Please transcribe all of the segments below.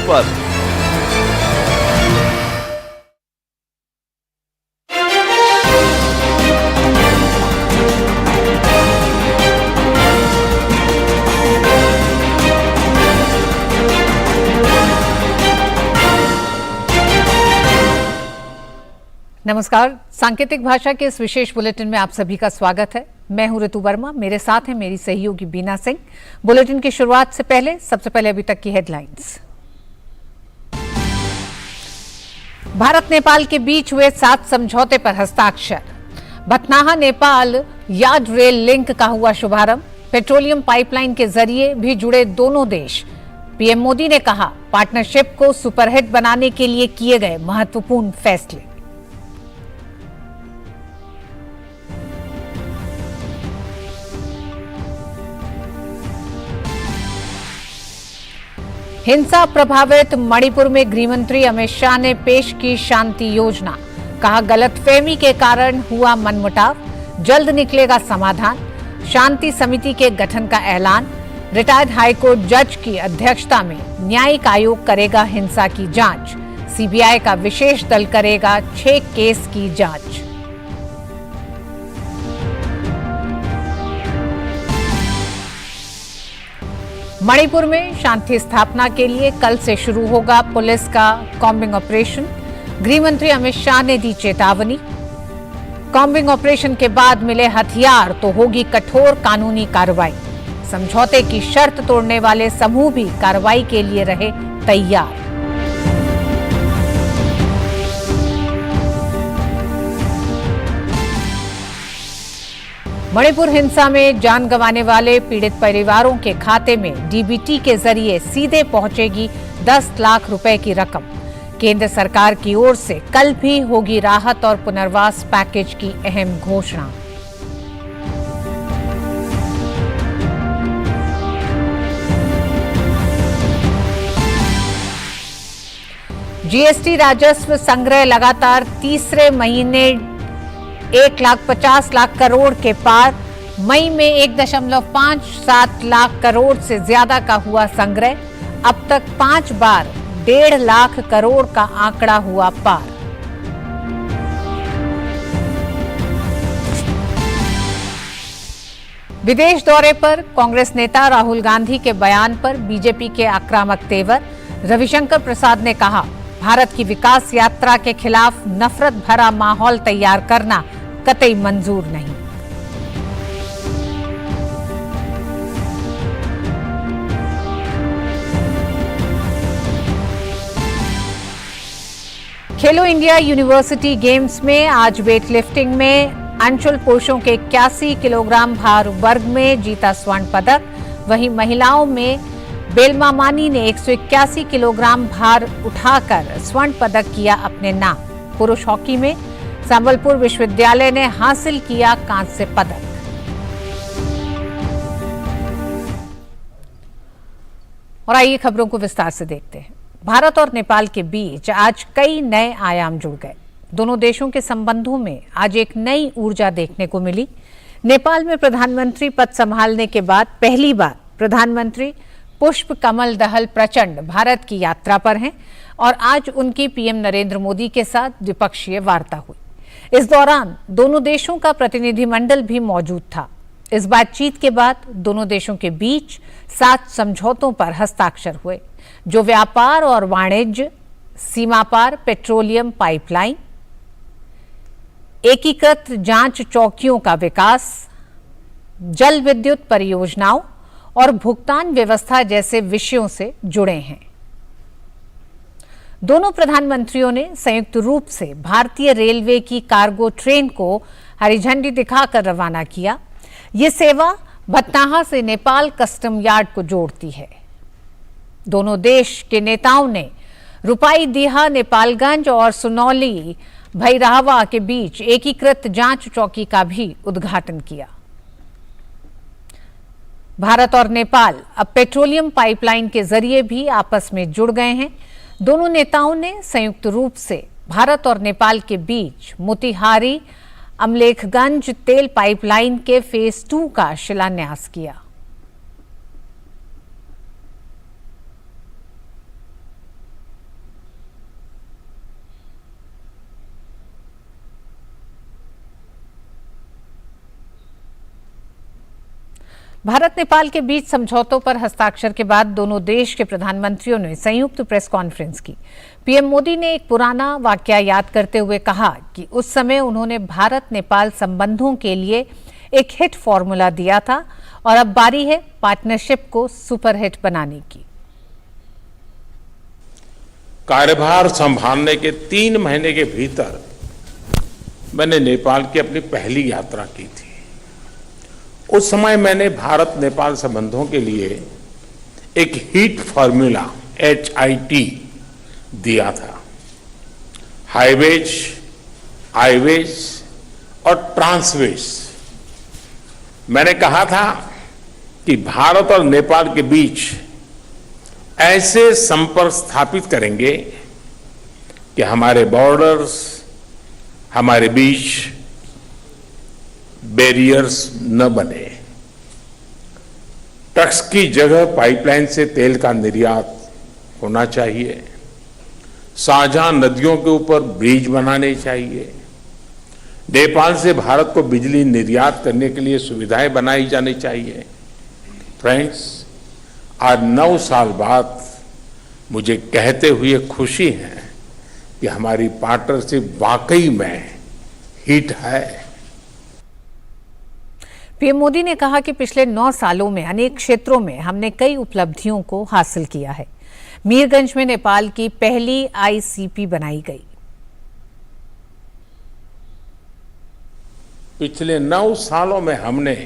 पर। नमस्कार, सांकेतिक भाषा के इस विशेष बुलेटिन में आप सभी का स्वागत है। मैं हूं ऋतु वर्मा, मेरे साथ हैं मेरी सहयोगी बीना सिंह। बुलेटिन की शुरुआत से पहले सबसे पहले अभी तक की हेडलाइंस। भारत नेपाल के बीच हुए 7 समझौते पर हस्ताक्षर। भटनाहा नेपाल यार्ड रेल लिंक का हुआ शुभारंभ। पेट्रोलियम पाइपलाइन के जरिए भी जुड़े दोनों देश। पीएम मोदी ने कहा, पार्टनरशिप को सुपरहिट बनाने के लिए किए गए महत्वपूर्ण फैसले। हिंसा प्रभावित मणिपुर में गृहमंत्री अमित शाह ने पेश की शांति योजना। कहा, गलतफहमी के कारण हुआ मनमुटाव, जल्द निकलेगा समाधान। शांति समिति के गठन का ऐलान। रिटायर्ड हाईकोर्ट जज की अध्यक्षता में न्यायिक आयोग करेगा हिंसा की जांच। सीबीआई का विशेष दल करेगा 6 केस की जांच। मणिपुर में शांति स्थापना के लिए कल से शुरू होगा पुलिस का कॉम्बिंग ऑपरेशन। गृहमंत्री अमित शाह ने दी चेतावनी। कॉम्बिंग ऑपरेशन के बाद मिले हथियार तो होगी कठोर कानूनी कार्रवाई। समझौते की शर्त तोड़ने वाले समूह भी कार्रवाई के लिए रहे तैयार। मणिपुर हिंसा में जान गंवाने वाले पीड़ित परिवारों के खाते में डीबीटी के जरिए सीधे पहुंचेगी 10 लाख रुपए की रकम। केंद्र सरकार की ओर से कल भी होगी राहत और पुनर्वास पैकेज की अहम घोषणा। जीएसटी राजस्व संग्रह लगातार तीसरे महीने 1,50,00,000 करोड़ के पार। मई में 1.57 लाख करोड़ से ज्यादा का हुआ संग्रह। अब तक 5 बार 1.5 लाख करोड़ का आंकड़ा हुआ पार। विदेश दौरे पर कांग्रेस नेता राहुल गांधी के बयान पर बीजेपी के आक्रामक तेवर। रविशंकर प्रसाद ने कहा, भारत की विकास यात्रा के खिलाफ नफरत भरा माहौल तैयार करना कतई मंजूर नहीं। खेलो इंडिया यूनिवर्सिटी गेम्स में आज वेटलिफ्टिंग में अंशुल पुरुषों के 81 किलोग्राम भार वर्ग में जीता स्वर्ण पदक। वहीं महिलाओं में बेलमा मानी ने 181 किलोग्राम भार उठाकर स्वर्ण पदक किया अपने नाम। पुरुष हॉकी में संबलपुर विश्वविद्यालय ने हासिल किया कांस्य पदक। और आइए खबरों को विस्तार से देखते हैं। भारत और नेपाल के बीच आज कई नए आयाम जुड़ गए। दोनों देशों के संबंधों में आज एक नई ऊर्जा देखने को मिली। नेपाल में प्रधानमंत्री पद संभालने के बाद पहली बार प्रधानमंत्री पुष्प कमल दहल प्रचंड भारत की यात्रा पर हैं और आज उनकी पीएम नरेंद्र मोदी के साथ द्विपक्षीय वार्ता हुई। इस दौरान दोनों देशों का प्रतिनिधिमंडल भी मौजूद था। इस बातचीत के बाद दोनों देशों के बीच 7 समझौतों पर हस्ताक्षर हुए, जो व्यापार और वाणिज्य, सीमा पार पेट्रोलियम पाइपलाइन, एकीकृत जांच चौकियों का विकास, जल विद्युत परियोजनाओं और भुगतान व्यवस्था जैसे विषयों से जुड़े हैं। दोनों प्रधानमंत्रियों ने संयुक्त रूप से भारतीय रेलवे की कार्गो ट्रेन को हरी झंडी दिखाकर रवाना किया। ये सेवा भटनाहा से नेपाल कस्टम यार्ड को जोड़ती है। दोनों देश के नेताओं ने रूपाईडीहा नेपालगंज और सुनौली भैरहवा के बीच एकीकृत जांच चौकी का भी उद्घाटन किया। भारत और नेपाल अब पेट्रोलियम पाइपलाइन के जरिए भी आपस में जुड़ गए हैं। दोनों नेताओं ने संयुक्त रूप से भारत और नेपाल के बीच मोतिहारी अमलेखगंज तेल पाइपलाइन के फेज 2 का शिलान्यास किया। भारत नेपाल के बीच समझौतों पर हस्ताक्षर के बाद दोनों देश के प्रधानमंत्रियों ने संयुक्त प्रेस कॉन्फ्रेंस की। पीएम मोदी ने एक पुराना वाकया याद करते हुए कहा कि उस समय उन्होंने भारत नेपाल संबंधों के लिए एक हिट फॉर्मूला दिया था और अब बारी है पार्टनरशिप को सुपरहिट बनाने की। कार्यभार संभालने के 3 महीने के भीतर मैंने नेपाल की अपनी पहली यात्रा की थी। उस समय मैंने भारत नेपाल संबंधों के लिए एक हिट फॉर्मूला HIT दिया था। हाईवेज, आईवेज और ट्रांसवेज। मैंने कहा था कि भारत और नेपाल के बीच ऐसे संपर्क स्थापित करेंगे कि हमारे बॉर्डर्स, हमारे बीच बैरियर्स न बने। ट्रक्स की जगह पाइपलाइन से तेल का निर्यात होना चाहिए। साझा नदियों के ऊपर ब्रिज बनाने चाहिए। नेपाल से भारत को बिजली निर्यात करने के लिए सुविधाएं बनाई जानी चाहिए। फ्रेंड्स, आज 9 साल बाद मुझे कहते हुए खुशी है कि हमारी पार्टनरशिप वाकई में हिट है। पीएम मोदी ने कहा कि पिछले 9 सालों में अनेक क्षेत्रों में हमने कई उपलब्धियों को हासिल किया है। मीरगंज में नेपाल की पहली ICP बनाई गई। पिछले 9 सालों में हमने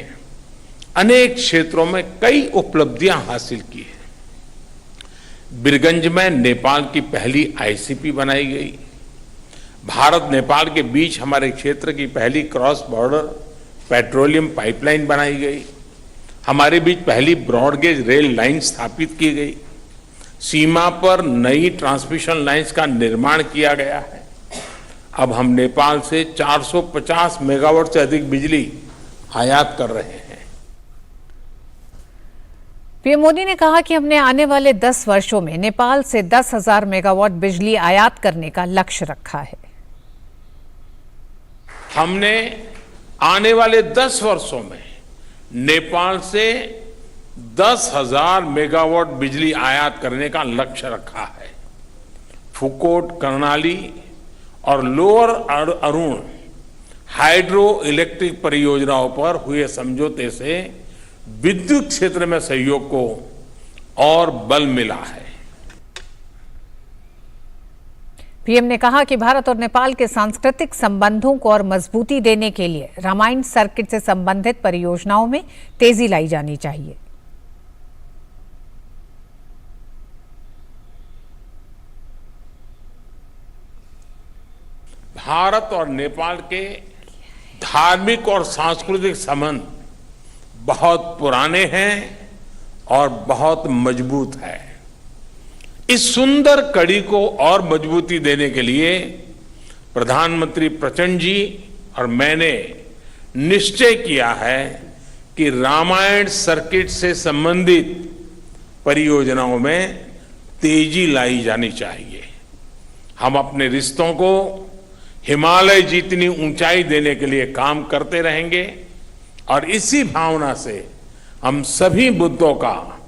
अनेक क्षेत्रों में कई उपलब्धियां हासिल की हैं। बीरगंज में नेपाल की पहली ICP बनाई गई। भारत नेपाल के बीच हमारे क्षेत्र की पहली क्रॉस बॉर्डर पेट्रोलियम पाइपलाइन बनाई गई। हमारे बीच पहली ब्रॉडगेज रेल लाइन स्थापित की गई। सीमा पर नई ट्रांसमिशन लाइंस का निर्माण किया गया है। अब हम नेपाल से 450 मेगावाट से अधिक बिजली आयात कर रहे हैं। पीएम मोदी ने कहा कि हमने आने वाले 10 वर्षों में नेपाल से 10,000 मेगावाट बिजली आयात करने का लक्ष्य रखा है। हमने आने वाले 10 वर्षों में नेपाल से 10,000 मेगावाट बिजली आयात करने का लक्ष्य रखा है। फुकोट, कर्णाली और लोअर अरुण हाइड्रो इलेक्ट्रिक परियोजनाओं पर हुए समझौते से विद्युत क्षेत्र में सहयोग को और बल मिला है। पीएम ने कहा कि भारत और नेपाल के सांस्कृतिक संबंधों को और मजबूती देने के लिए रामायण सर्किट से संबंधित परियोजनाओं में तेजी लाई जानी चाहिए। भारत और नेपाल के धार्मिक और सांस्कृतिक संबंध बहुत पुराने हैं और बहुत मजबूत है। इस सुंदर कड़ी को और मजबूती देने के लिए प्रधानमंत्री प्रचंड जी और मैंने निश्चय किया है कि रामायण सर्किट से संबंधित परियोजनाओं में तेजी लाई जानी चाहिए। हम अपने रिश्तों को हिमालय जितनी ऊंचाई देने के लिए काम करते रहेंगे और इसी भावना से हम सभी मुद्दों का,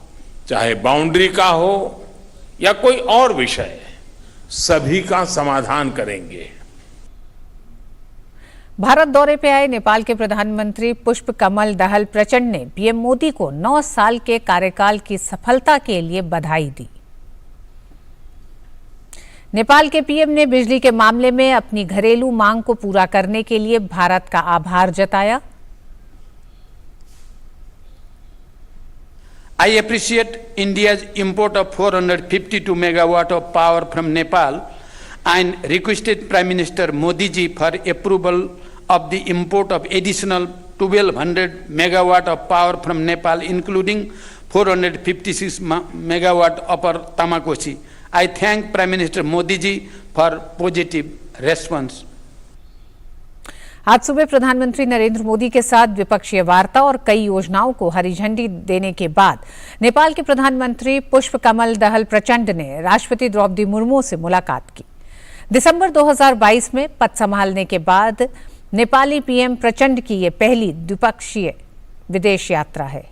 चाहे बाउंड्री का हो या कोई और विषय, सभी का समाधान करेंगे। भारत दौरे पे आए नेपाल के प्रधानमंत्री पुष्प कमल दहल प्रचंड ने पीएम मोदी को 9 साल के कार्यकाल की सफलता के लिए बधाई दी। नेपाल के पीएम ने बिजली के मामले में अपनी घरेलू मांग को पूरा करने के लिए भारत का आभार जताया। I appreciate India's import of 452 megawatt of power from Nepal and requested Prime Minister Modi ji for approval of the import of additional 1200 megawatt of power from Nepal, including 456 megawatt upper Tamakosi. I thank Prime Minister Modi ji for positive response. आज सुबह प्रधानमंत्री नरेंद्र मोदी के साथ द्विपक्षीय वार्ता और कई योजनाओं को हरी झंडी देने के बाद नेपाल के प्रधानमंत्री पुष्प कमल दहल प्रचंड ने राष्ट्रपति द्रौपदी मुर्मू से मुलाकात की। दिसंबर 2022 में पद संभालने के बाद नेपाली पीएम प्रचंड की ये पहली द्विपक्षीय विदेश यात्रा है।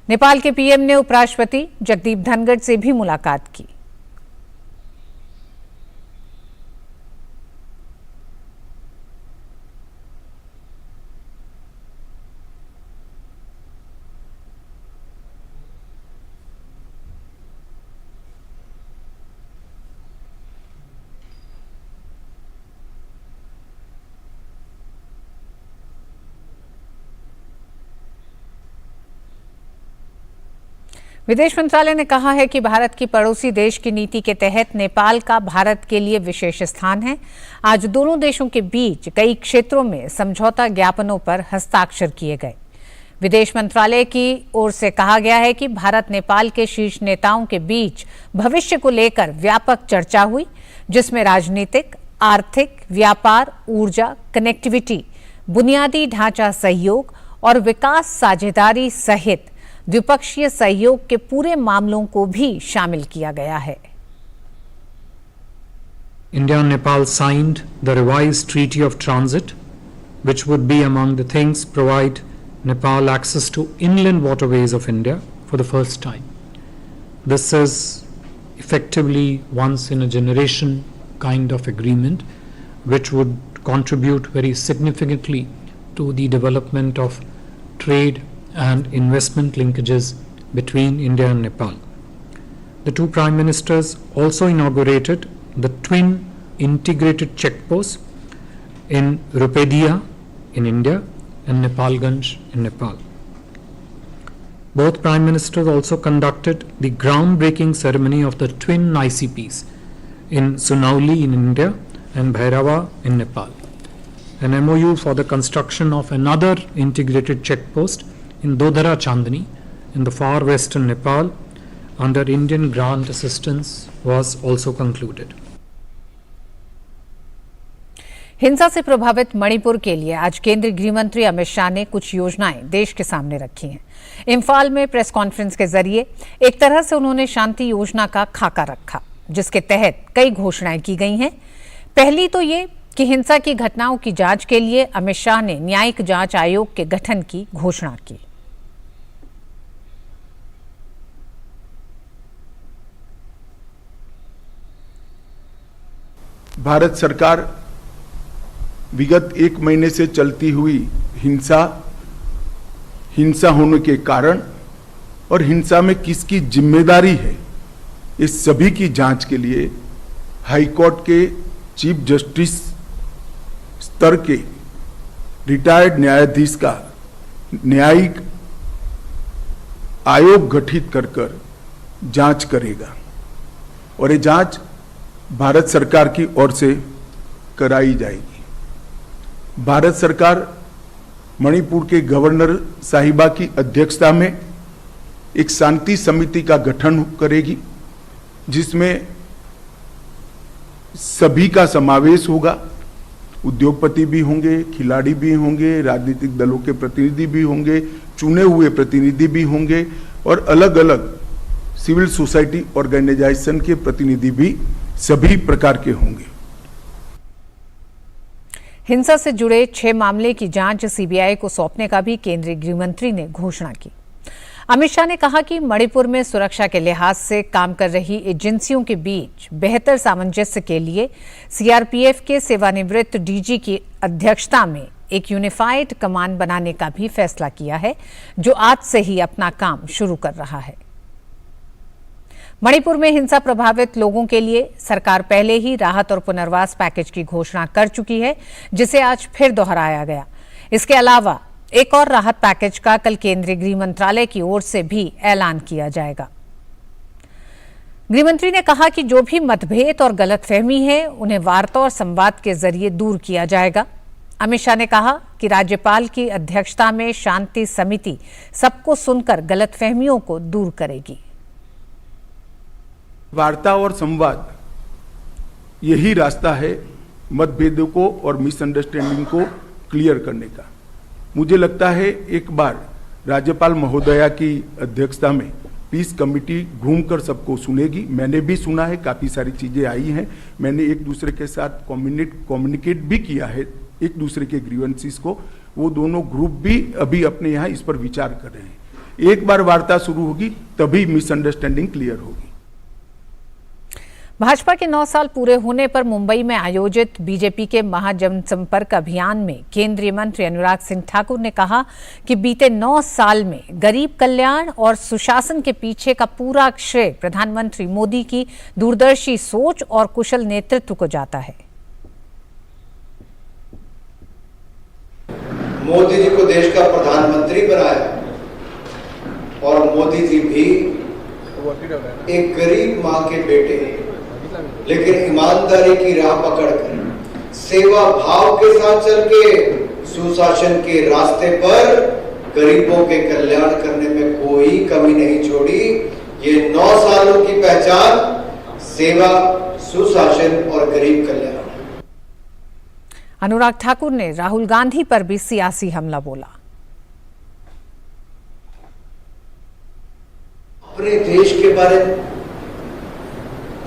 नेपाल के पीएम ने उपराष्ट्रपति जगदीप धनखड़ से भी मुलाकात की। विदेश मंत्रालय ने कहा है कि भारत की पड़ोसी देश की नीति के तहत नेपाल का भारत के लिए विशेष स्थान है। आज दोनों देशों के बीच कई क्षेत्रों में समझौता ज्ञापनों पर हस्ताक्षर किए गए। विदेश मंत्रालय की ओर से कहा गया है कि भारत नेपाल के शीर्ष नेताओं के बीच भविष्य को लेकर व्यापक चर्चा हुई, जिसमें राजनीतिक, आर्थिक, व्यापार, ऊर्जा, कनेक्टिविटी, बुनियादी ढांचा सहयोग और विकास साझेदारी सहित द्विपक्षीय सहयोग के पूरे मामलों को भी शामिल किया गया है। India and Nepal signed the revised Treaty of Transit, which would be among the things provide Nepal access to inland waterways of India for the first time. This is effectively once in a generation kind of agreement, which would contribute very significantly to the development of trade and investment linkages between India and Nepal. The two Prime Ministers also inaugurated the twin integrated checkposts in Rupedia in India and Nepalganj in Nepal. Both Prime Ministers also conducted the groundbreaking ceremony of the twin ICPs in Sunauli in India and Bhairava in Nepal. An MOU for the construction of another integrated checkpost in Dodhara Chandni in the far western Nepal under Indian grant assistance was also concluded. हिंसा से प्रभावित मणिपुर के लिए आज केंद्रीय गृह मंत्री अमित शाह ने कुछ योजनाएं देश के सामने रखी हैं। इम्फाल में प्रेस कॉन्फ्रेंस के जरिए एक तरह से उन्होंने शांति योजना का खाका रखा, जिसके तहत कई घोषणाएं की गई हैं। पहली तो ये कि हिंसा की घटनाओं की जांच के लिए अमित शाह ने न्यायिक जांच आयोग के गठन की घोषणा की। भारत सरकार विगत एक महीने से चलती हुई हिंसा होने के कारण और हिंसा में किसकी जिम्मेदारी है, इस सभी की जांच के लिए हाई कोर्ट के चीफ जस्टिस स्तर के रिटायर्ड न्यायाधीश का न्यायिक आयोग गठित कर जांच करेगा और ये जांच भारत सरकार की ओर से कराई जाएगी। भारत सरकार मणिपुर के गवर्नर साहिबा की अध्यक्षता में एक शांति समिति का गठन करेगी, जिसमें सभी का समावेश होगा। उद्योगपति भी होंगे, खिलाड़ी भी होंगे, राजनीतिक दलों के प्रतिनिधि भी होंगे, चुने हुए प्रतिनिधि भी होंगे और अलग अलग सिविल सोसाइटी ऑर्गेनाइजेशन के प्रतिनिधि भी सभी प्रकार के होंगे। हिंसा से जुड़े 6 मामले की जांच सीबीआई को सौंपने का भी केंद्रीय गृह मंत्री ने घोषणा की। अमित शाह ने कहा कि मणिपुर में सुरक्षा के लिहाज से काम कर रही एजेंसियों के बीच बेहतर सामंजस्य के लिए सीआरपीएफ के सेवानिवृत्त डीजी की अध्यक्षता में एक यूनिफाइड कमान बनाने का भी फैसला किया है, जो आज से ही अपना काम शुरू कर रहा है। मणिपुर में हिंसा प्रभावित लोगों के लिए सरकार पहले ही राहत और पुनर्वास पैकेज की घोषणा कर चुकी है, जिसे आज फिर दोहराया गया। इसके अलावा एक और राहत पैकेज का कल केंद्रीय गृह मंत्रालय की ओर से भी ऐलान किया जाएगा। गृह मंत्री ने कहा कि जो भी मतभेद और गलतफहमी है, उन्हें वार्ता और संवाद के जरिए दूर किया जाएगा। अमित शाह ने कहा कि राज्यपाल की अध्यक्षता में शांति समिति सबको सुनकर गलतफहमियों को दूर करेगी। वार्ता और संवाद यही रास्ता है मतभेदों को और मिसअंडरस्टैंडिंग को क्लियर करने का। मुझे लगता है एक बार राज्यपाल महोदया की अध्यक्षता में पीस कमेटी घूमकर सबको सुनेगी। मैंने भी सुना है, काफ़ी सारी चीज़ें आई हैं। मैंने एक दूसरे के साथ कम्युनिकेट भी किया है, एक दूसरे के ग्रीवेंसेस को। वो दोनों ग्रुप भी अभी अपने यहाँ इस पर विचार कर रहे हैं। एक बार वार्ता शुरू होगी तभी मिसअंडरस्टैंडिंग क्लियर होगी। भाजपा के 9 साल पूरे होने पर मुंबई में आयोजित बीजेपी के महाजनसंपर्क अभियान में केंद्रीय मंत्री अनुराग सिंह ठाकुर ने कहा कि बीते 9 साल में गरीब कल्याण और सुशासन के पीछे का पूरा श्रेय प्रधानमंत्री मोदी की दूरदर्शी सोच और कुशल नेतृत्व को जाता है। मोदी जी को देश का प्रधानमंत्री बनाया और मोदी जी भी एक गरीब मां के बेटे, लेकिन ईमानदारी की राह पकड़कर सेवा भाव के साथ चल के सुशासन के रास्ते पर गरीबों के कल्याण करने में कोई कमी नहीं छोड़ी। ये 9 सालों की पहचान सेवा, सुशासन और गरीब कल्याण। अनुराग ठाकुर ने राहुल गांधी पर भी सियासी हमला बोला। अपने देश के बारे में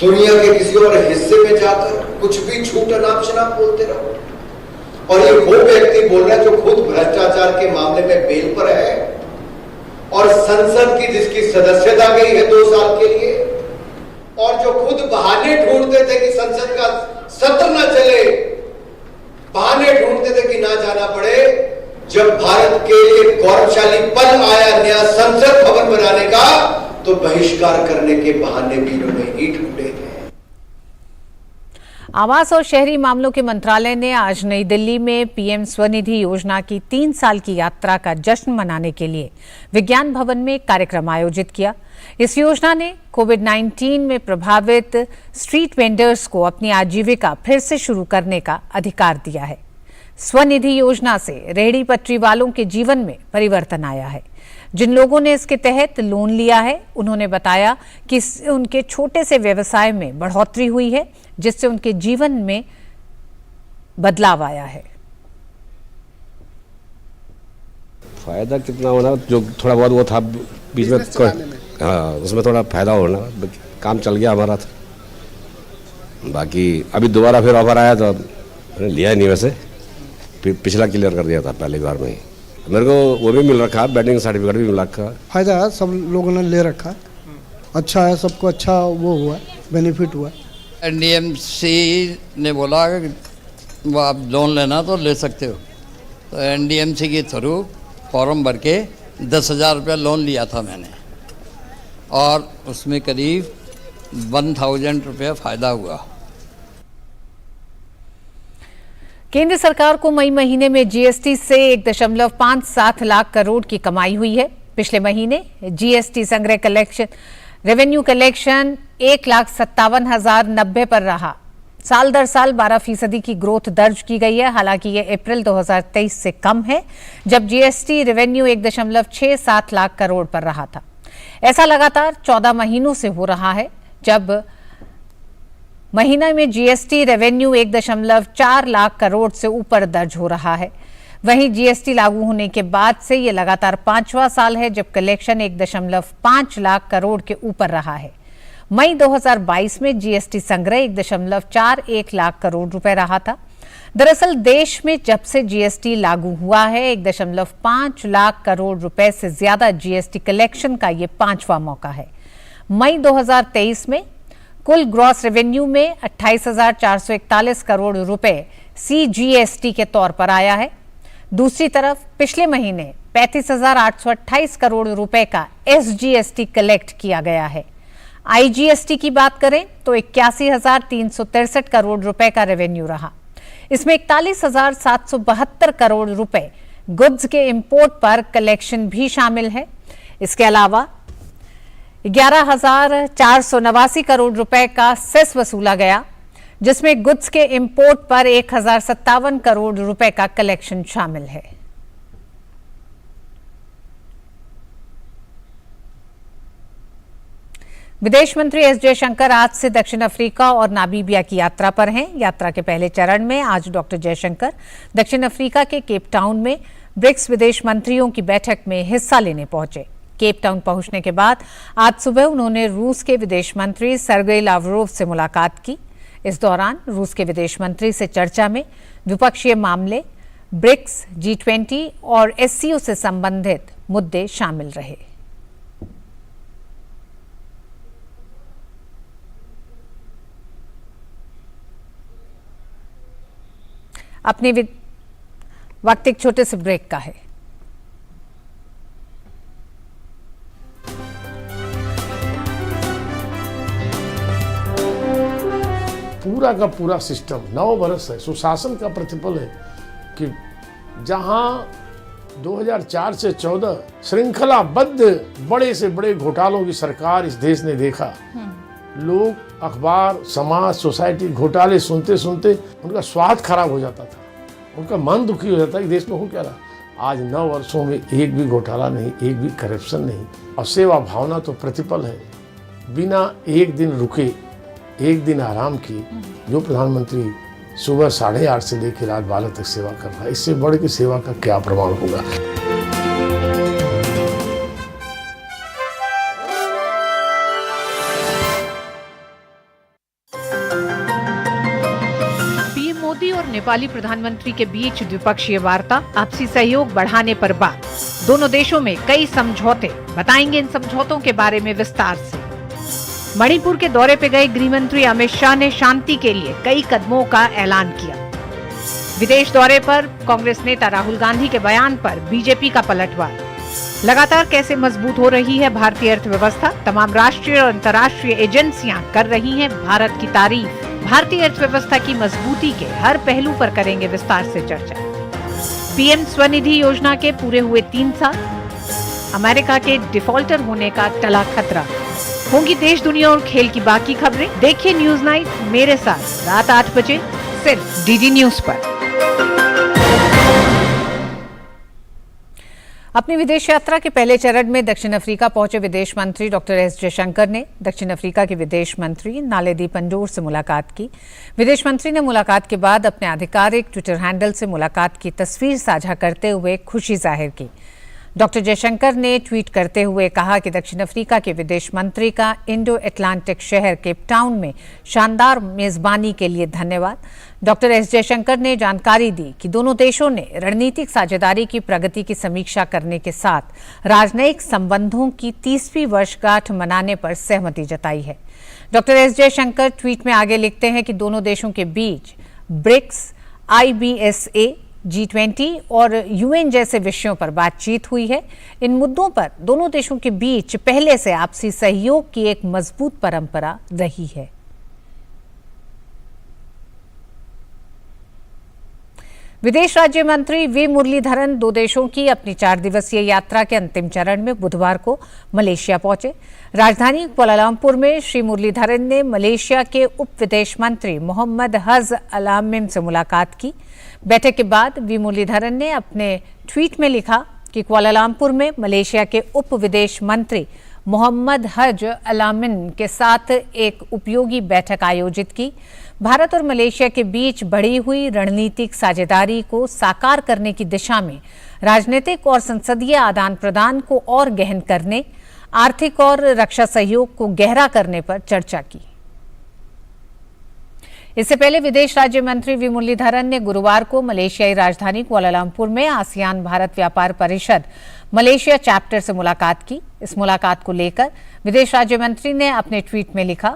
दुनिया के किसी और हिस्से में जाकर कुछ भी झूठ अनाप शनाप बोलते रहो। और ये वो व्यक्ति बोल रहा है जो खुद भ्रष्टाचार के मामले में बेल पर है और संसद की जिसकी सदस्यता गई है 2 साल के लिए, और जो खुद बहाने ढूंढते थे कि संसद का सत्र न चले, बहाने ढूंढते थे कि ना जाना पड़े। जब भारत के लिए गौरवशाली पल आया नया संसद भवन बनाने का, तो बहिष्कार करने के बहाने भी इन्होंने ही ढूंढे थे। आवास और शहरी मामलों के मंत्रालय ने आज नई दिल्ली में पीएम स्वनिधि योजना की 3 साल की यात्रा का जश्न मनाने के लिए विज्ञान भवन में एक कार्यक्रम आयोजित किया। इस योजना ने कोविड-19 में प्रभावित स्ट्रीट वेंडर्स को अपनी आजीविका फिर से शुरू करने का अधिकार दिया है। स्वनिधि योजना से रेहड़ी पटरी वालों के जीवन में परिवर्तन आया है। जिन लोगों ने इसके तहत लोन लिया है, उन्होंने बताया कि उनके छोटे से व्यवसाय में बढ़ोतरी हुई है, जिससे उनके जीवन में बदलाव आया है। फायदा कितना होना, जो थोड़ा बहुत वो था बीच में, हाँ उसमें थोड़ा फायदा होना, काम चल गया हमारा था। बाकी अभी दोबारा फिर ऑफर आया तो मैंने लिया नहीं, वैसे पिछला क्लियर कर दिया था पहली बार में ही। मेरे को वो भी मिल रखा, बैटिंग सर्टिफिकेट भी मिल रखा। फायदा है, सब लोगों ने ले रखा, अच्छा है, सबको अच्छा वो हुआ, बेनिफिट हुआ। एनडीएमसी ने बोला कि वो आप लोन लेना तो ले सकते हो, तो एनडीएमसी के थ्रू फॉर्म भर के 10,000 रुपया लोन लिया था मैंने, और उसमें करीब 1,000 रुपया फ़ायदा हुआ। केंद्र सरकार को मई महीने में जीएसटी से 1.57 लाख करोड़ की कमाई हुई है। पिछले महीने जीएसटी संग्रह कलेक्शन रेवेन्यू कलेक्शन 1,57,090 पर रहा। साल दर साल 12% की ग्रोथ दर्ज की गई है। हालांकि ये अप्रैल 2023 से कम है, जब जीएसटी रेवेन्यू 1.67 लाख करोड़ पर रहा था। ऐसा लगातार 14 महीनों से हो रहा है, जब महीने में जीएसटी रेवेन्यू 1.4 लाख करोड़ से ऊपर दर्ज हो रहा है। वहीं जीएसटी लागू होने के बाद से ये लगातार 5वां साल है जब कलेक्शन 1.5 लाख करोड़ के ऊपर रहा है। मई 2022 में जीएसटी संग्रह 1.41 लाख करोड़ रुपए रहा था। दरअसल देश में जब से जीएसटी लागू हुआ है, 1.5 लाख करोड़ रुपए से ज्यादा जीएसटी कलेक्शन का ये 5वां मौका है। मई 2023 में कुल ग्रॉस रेवेन्यू में 28,441 करोड़ रुपए सीजीएसटी के तौर पर आया है। दूसरी तरफ पिछले महीने 35,828 करोड़ रुपए का एसजीएसटी कलेक्ट किया गया है। आईजीएसटी की बात करें तो 81,363 करोड़ रुपए का रेवेन्यू रहा। इसमें 41,772 करोड़ रुपए गुड्स के इंपोर्ट पर कलेक्शन भी शामिल है। इसके अलावा 11,489 करोड़ रुपए का सेस वसूला गया, जिसमें गुड्स के इंपोर्ट पर 1,057 करोड़ रुपए का कलेक्शन शामिल है। विदेश मंत्री एस जयशंकर आज से दक्षिण अफ्रीका और नामीबिया की यात्रा पर हैं। यात्रा के पहले चरण में आज डॉक्टर जयशंकर दक्षिण अफ्रीका के केप टाउन में ब्रिक्स विदेश मंत्रियों की बैठक में हिस्सा लेने पहुंचे। केप टाउन पहुंचने के बाद आज सुबह उन्होंने रूस के विदेश मंत्री सर्गेई लावरोव से मुलाकात की। इस दौरान रूस के विदेश मंत्री से चर्चा में द्विपक्षीय मामले, ब्रिक्स, G20 और SCO से संबंधित मुद्दे शामिल रहे। वक्त एक छोटे से ब्रेक का है। पूरा का पूरा सिस्टम 9 वर्ष है, सुशासन का प्रतिफल है कि जहां 2004 से 14 श्रृंखलाबद्ध बड़े से बड़े घोटालों की सरकार इस देश ने देखा। लोग अखबार, समाज, सोसाइटी घोटाले सुनते सुनते उनका स्वास्थ्य खराब हो जाता था, उनका मन दुखी हो जाता है कि देश में हो क्या रहा। आज 9 वर्षों में एक भी घोटाला नहीं, एक भी करप्शन नहीं, और सेवा भावना तो प्रतिपल है। बिना एक दिन रुके, एक दिन आराम की जो प्रधानमंत्री सुबह 8:30 से लेकर रात 12 तक सेवा कर रहा है, इससे बढ़ के सेवा का क्या प्रमाण होगा। पीएम मोदी और नेपाली प्रधानमंत्री के बीच द्विपक्षीय वार्ता, आपसी सहयोग बढ़ाने पर बात। दोनों देशों में कई समझौते, बताएंगे इन समझौतों के बारे में विस्तार से। मणिपुर के दौरे पे गए गृह मंत्री अमित शाह ने शांति के लिए कई कदमों का ऐलान किया। विदेश दौरे पर कांग्रेस नेता राहुल गांधी के बयान पर बीजेपी का पलटवार। लगातार कैसे मजबूत हो रही है भारतीय अर्थव्यवस्था, तमाम राष्ट्रीय और अंतर्राष्ट्रीय एजेंसियां कर रही हैं भारत की तारीफ। भारतीय अर्थव्यवस्था की मजबूती के हर पहलू पर करेंगे विस्तार से चर्चा। पीएम स्वनिधि योजना के पूरे हुए 3 साल, अमेरिका के डिफॉल्टर होने का टला खतरा। होंगी देश, दुनिया और खेल की बाकी खबरें। देखिए न्यूज नाइट मेरे साथ रात 8 बजे सिर्फ डीडी न्यूज पर। अपनी विदेश यात्रा के पहले चरण में दक्षिण अफ्रीका पहुंचे विदेश मंत्री डॉक्टर एस जयशंकर ने दक्षिण अफ्रीका के विदेश मंत्री नालेदी पंडोर से मुलाकात की। विदेश मंत्री ने मुलाकात के बाद अपने आधिकारिक ट्विटर हैंडल से मुलाकात की तस्वीर साझा करते हुए खुशी जाहिर की। डॉक्टर जयशंकर ने ट्वीट करते हुए कहा कि दक्षिण अफ्रीका के विदेश मंत्री का इंडो एटलांटिक शहर केप टाउन में शानदार मेजबानी के लिए धन्यवाद। डॉक्टर एस जयशंकर ने जानकारी दी कि दोनों देशों ने रणनीतिक साझेदारी की प्रगति की समीक्षा करने के साथ राजनयिक संबंधों की 30वीं वर्षगांठ मनाने पर सहमति जताई है। डॉक्टर एस जयशंकर ट्वीट में आगे लिखते हैं कि दोनों देशों के बीच ब्रिक्स, IBSA, G20 और UN जैसे विषयों पर बातचीत हुई है। इन मुद्दों पर दोनों देशों के बीच पहले से आपसी सहयोग की एक मजबूत परंपरा रही है। विदेश राज्य मंत्री वी मुरलीधरन 2 देशों की अपनी 4 दिवसीय यात्रा के अंतिम चरण में बुधवार को मलेशिया पहुंचे। राजधानी कुआलालंपुर में श्री मुरलीधरन ने मलेशिया के उप विदेश मंत्री मोहम्मद हज अलामिन से मुलाकात की। बैठक के बाद वी मुरलीधरन ने अपने ट्वीट में लिखा कि कुआलालंपुर में मलेशिया के उप विदेश मंत्री मोहम्मद हज अलामिन के साथ एक उपयोगी बैठक आयोजित की। भारत और मलेशिया के बीच बढ़ी हुई रणनीतिक साझेदारी को साकार करने की दिशा में राजनीतिक और संसदीय आदान प्रदान को और गहन करने, आर्थिक और रक्षा सहयोग को गहरा करने पर चर्चा की। इससे पहले विदेश राज्य मंत्री वी मुरलीधरन ने गुरुवार को मलेशियाई राजधानी कुआलालंपुर में आसियान भारत व्यापार परिषद मलेशिया चैप्टर से मुलाकात की। इस मुलाकात को लेकर विदेश राज्य मंत्री ने अपने ट्वीट में लिखा,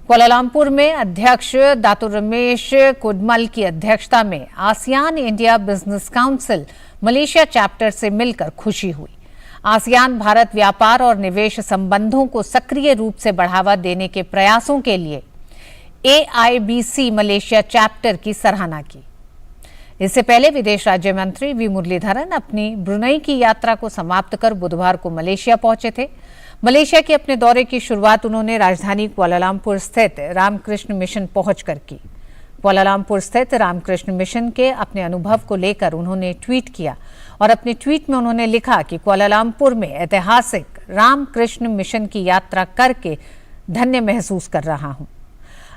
कुआलालंपुर में अध्यक्ष दातो रमेश कुडमल की अध्यक्षता में ASEAN India business council Malaysia chapter से मिलकर खुशी हुई। आसियान भारत व्यापार और निवेश संबंधों को सक्रिय रूप से बढ़ावा देने के प्रयासों के लिए AIBC मलेशिया चैप्टर की सराहना की। इससे पहले विदेश राज्य मंत्री वी मुरलीधरन अपनी ब्रुनई की यात्रा को समाप्त कर बुधवार को मलेशिया पहुंचे थे। मलेशिया के अपने दौरे की शुरुआत उन्होंने राजधानी कुआलालंपुर स्थित रामकृष्ण मिशन पहुंचकर की। कुआलालंपुर स्थित रामकृष्ण मिशन के अपने अनुभव को लेकर उन्होंने ट्वीट किया और अपने ट्वीट में उन्होंने लिखा कि कुआलालंपुर में ऐतिहासिक रामकृष्ण मिशन की यात्रा करके धन्य महसूस कर रहा हूं।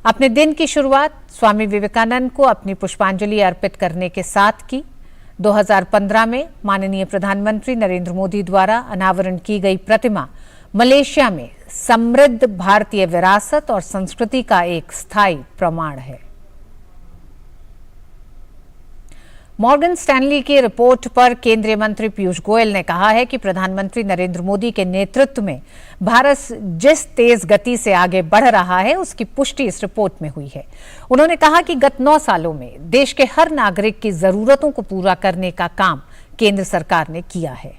अपने दिन की शुरुआत स्वामी विवेकानंद को अपनी पुष्पांजलि अर्पित करने के साथ की। 2015 में माननीय प्रधानमंत्री नरेंद्र मोदी द्वारा अनावरण की गई प्रतिमा मलेशिया में समृद्ध भारतीय विरासत और संस्कृति का एक स्थायी प्रमाण है। मॉर्गन स्टैनली की रिपोर्ट पर केंद्रीय मंत्री पीयूष गोयल ने कहा है कि प्रधानमंत्री नरेंद्र मोदी के नेतृत्व में भारत जिस तेज गति से आगे बढ़ रहा है उसकी पुष्टि इस रिपोर्ट में हुई है। उन्होंने कहा कि गत 9 सालों में देश के हर नागरिक की जरूरतों को पूरा करने का काम केंद्र सरकार ने किया है।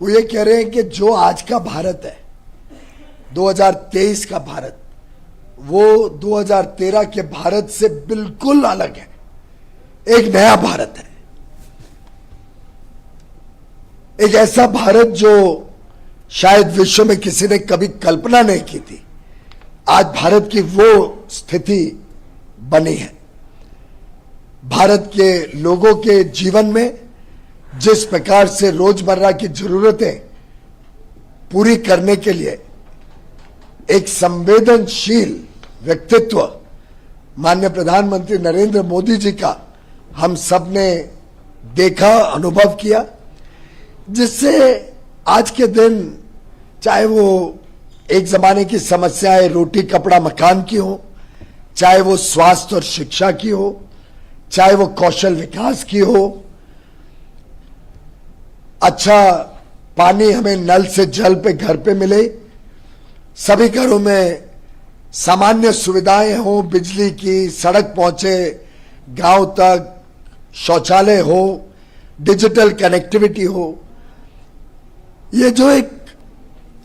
वो ये कह रहे हैं कि जो आज का भारत है, 2023 का भारत, वो 2013 के भारत से बिल्कुल अलग है, एक नया भारत है, एक ऐसा भारत जो शायद विश्व में किसी ने कभी कल्पना नहीं की थी। आज भारत की वो स्थिति बनी है। भारत के लोगों के जीवन में जिस प्रकार से रोजमर्रा की जरूरतें पूरी करने के लिए एक संवेदनशील व्यक्तित्व माननीय प्रधानमंत्री नरेंद्र मोदी जी का हम सब ने देखा, अनुभव किया, जिससे आज के दिन चाहे वो एक जमाने की समस्याएं रोटी कपड़ा मकान की हो, चाहे वो स्वास्थ्य और शिक्षा की हो, चाहे वो कौशल विकास की हो, अच्छा पानी हमें नल से जल पे घर पे मिले, सभी घरों में सामान्य सुविधाएं हो, बिजली की, सड़क पहुंचे गांव तक, शौचालय हो, डिजिटल कनेक्टिविटी हो, ये जो एक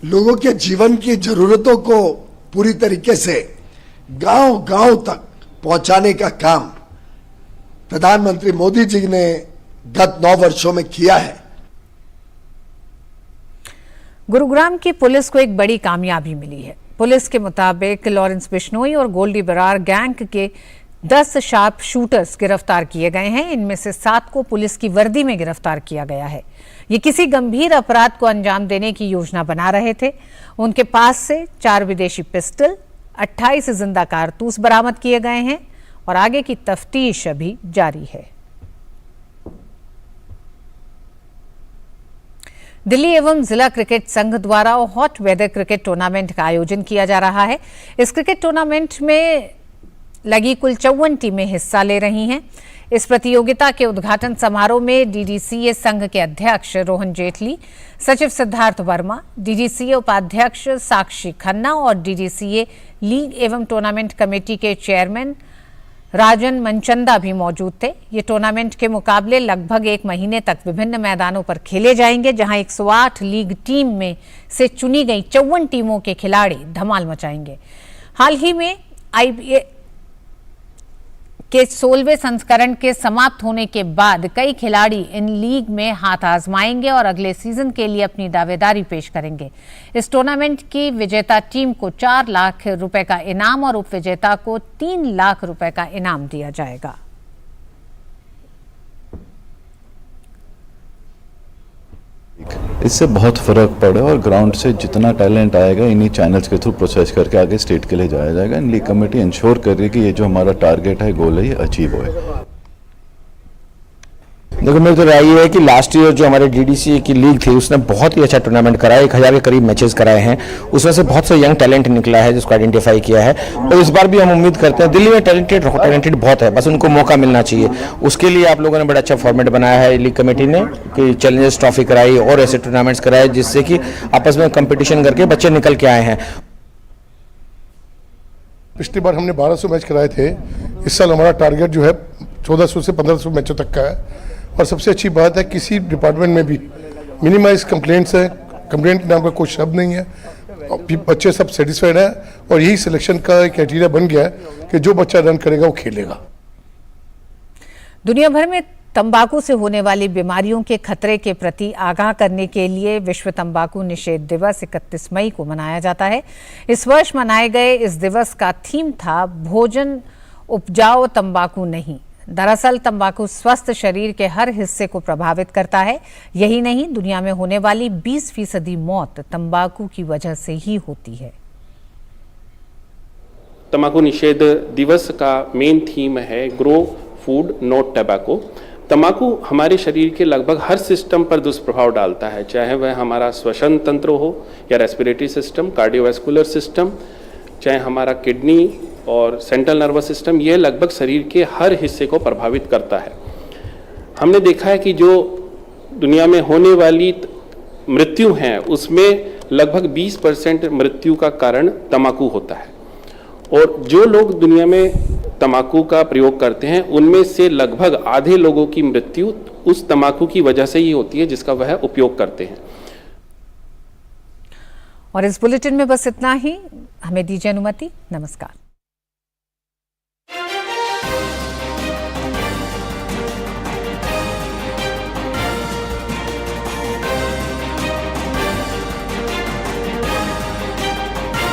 लोगों के जीवन की जरूरतों को पूरी तरीके से गांव गांव तक पहुंचाने का काम प्रधानमंत्री मोदी जी ने गत 9 वर्षों में किया है। गुरुग्राम की पुलिस को एक बड़ी कामयाबी मिली है। पुलिस के मुताबिक लॉरेंस बिश्नोई और गोल्डी बरार गैंग के 10 शार्प शूटर्स गिरफ्तार किए गए हैं। इनमें से 7 को पुलिस की वर्दी में गिरफ्तार किया गया है। ये किसी गंभीर अपराध को अंजाम देने की योजना बना रहे थे। उनके पास से 4 विदेशी पिस्टल, 28 जिंदा कारतूस बरामद किए गए हैं और आगे की तफ्तीश अभी जारी है। दिल्ली एवं जिला क्रिकेट संघ द्वारा हॉट वेदर क्रिकेट टूर्नामेंट का आयोजन किया जा रहा है। इस क्रिकेट टूर्नामेंट में लगी कुल 54 टीमें हिस्सा ले रही हैं। इस प्रतियोगिता के उद्घाटन समारोह में डीडीसीए संघ के अध्यक्ष रोहन जेटली, सचिव सिद्धार्थ वर्मा, डीडीसीए उपाध्यक्ष साक्षी खन्ना और डीडीसीए लीग एवं टूर्नामेंट कमेटी के चेयरमैन राजन मनचंदा भी मौजूद थे। ये टूर्नामेंट के मुकाबले लगभग 1 महीने तक विभिन्न मैदानों पर खेले जाएंगे, जहां 108 लीग टीम में से चुनी गई 54 टीमों के खिलाड़ी धमाल मचाएंगे। हाल ही में आईपीएल के 16वें संस्करण के समाप्त होने के बाद कई खिलाड़ी इन लीग में हाथ आजमाएंगे और अगले सीजन के लिए अपनी दावेदारी पेश करेंगे। इस टूर्नामेंट की विजेता टीम को 4 लाख रुपए का इनाम और उपविजेता को 3 लाख रुपए का इनाम दिया जाएगा। इससे बहुत फर्क पड़े और ग्राउंड से जितना टैलेंट आएगा इन्हीं चैनल्स के थ्रू प्रोसेस करके आगे स्टेट के लिए जाया जाएगा। इन लीग कमेटी इंश्योर कर रही है कि ये जो हमारा टारगेट है, गोल है, ये अचीव होए। देखो, मेरी तो राय ये है कि लास्ट ईयर जो हमारे डीडीसीए की लीग थी उसने बहुत ही अच्छा टूर्नामेंट कराया, 1000 के करीब मैचेस कराए हैं। उसमें से बहुत से यंग टैलेंट निकला है जिसको आइडेंटिफाई किया है और इस बार भी हम उम्मीद करते हैं। दिल्ली में टैलेंटेड बहुत है, बस उनको मौका मिलना चाहिए। उसके लिए आप लोगों ने बड़ा अच्छा फॉर्मेट बनाया है लीग कमेटी ने कि चैलेंजर्स ट्रॉफी कराई और ऐसे टूर्नामेंट्स कराए जिससे कि आपस में कंपटीशन करके बच्चे निकल के आए हैं। पिछली बार हमने 1200 मैच कराए थे। इस साल हमारा टारगेट जो है 1400 से 1500 मैचों तक का है। और सबसे अच्छी बात है किसी डिपार्टमेंट में भी मिनिमाइज कंप्लेंट्स है, कंप्लेंट नाम का कोई शब्द नहीं है, बच्चे सब सेटिस्फाइड है और यही सिलेक्शन का क्राइटेरिया बन गया है कि जो बच्चा रन करेगा वो खेलेगा। दुनिया भर में तंबाकू से होने वाली बीमारियों के खतरे के प्रति आगाह करने के लिए विश्व तंबाकू निषेध दिवस 31 मई को मनाया जाता है। इस वर्ष मनाए गए इस दिवस का थीम था भोजन उपजाओ तंबाकू नहीं। दरअसल तंबाकू स्वस्थ शरीर के हर हिस्से को प्रभावित करता है। यही नहीं, दुनिया में होने वाली 20% मौत तंबाकू की वजह से ही होती है। तंबाकू निषेध दिवस का मेन थीम है ग्रो फूड नॉट टबैको। तंबाकू हमारे शरीर के लगभग हर सिस्टम पर दुष्प्रभाव डालता है, चाहे वह हमारा श्वसन तंत्र हो या रेस्पिरेटरी सिस्टम, कार्डियोवैस्कुलर सिस्टम, चाहे हमारा किडनी और सेंट्रल नर्वस सिस्टम, ये लगभग शरीर के हर हिस्से को प्रभावित करता है। हमने देखा है कि जो दुनिया में होने वाली मृत्यु हैं उसमें लगभग 20% मृत्यु का कारण तंबाकू होता है, और जो लोग दुनिया में तंबाकू का प्रयोग करते हैं उनमें से लगभग आधे लोगों की मृत्यु उस तंबाकू की वजह से ही होती है जिसका वह उपयोग करते हैं। और इस बुलेटिन में बस इतना ही। हमें दीजिए अनुमति। नमस्कार।